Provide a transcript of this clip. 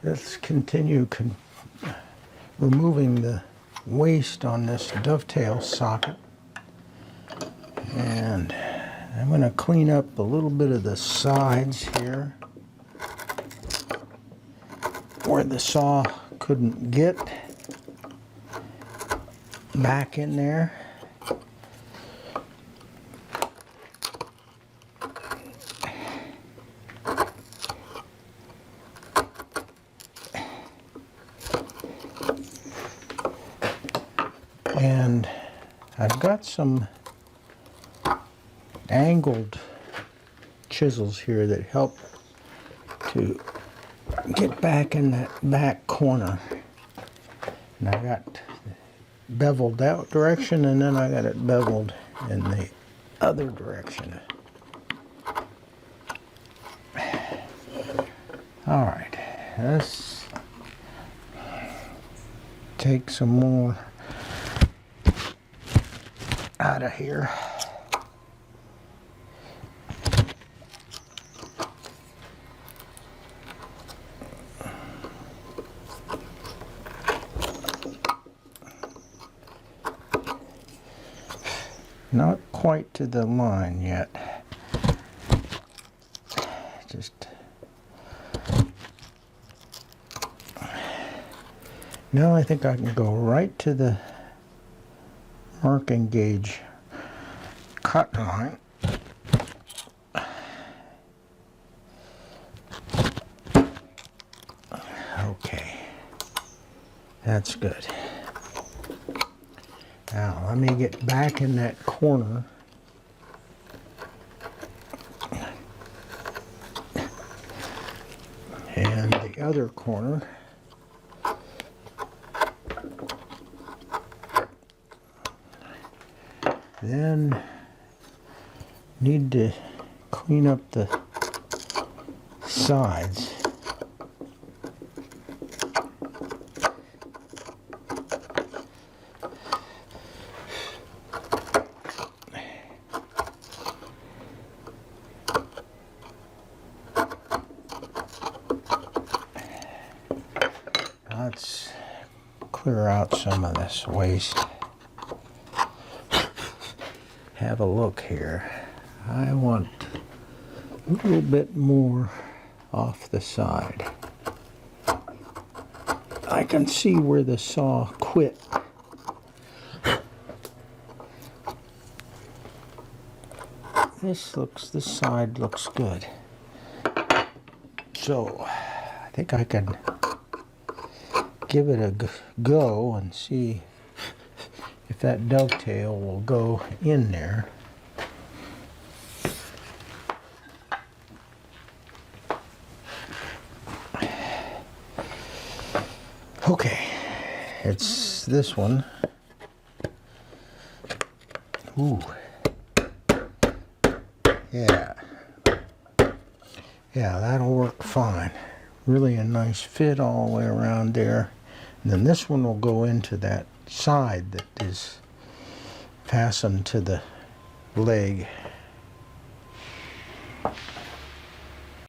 Let's continue removing the waste on this dovetail socket. And I'm going to clean up a little bit of the sides here where the saw couldn't get back in there. And I've got some angled chisels here that help to get back in that back corner. And I got beveled that direction, and then I got it beveled in the other direction. All right, let's take some more out of here. Not quite to the line yet. Just now I think I can go right to the marking gauge cut line. Okay, that's good. Now let me get back in that corner and the other corner. Then need to clean up the sides. Let's clear out some of this waste. Have a look here. I want a little bit more off the side. I can see where the saw quit. This side looks good. So I think I can give it a go and see if that dovetail will go in there. Okay, it's this one. Ooh. Yeah, that'll work fine. Really a nice fit all the way around there. And then this one will go into that side that is fastened to the leg.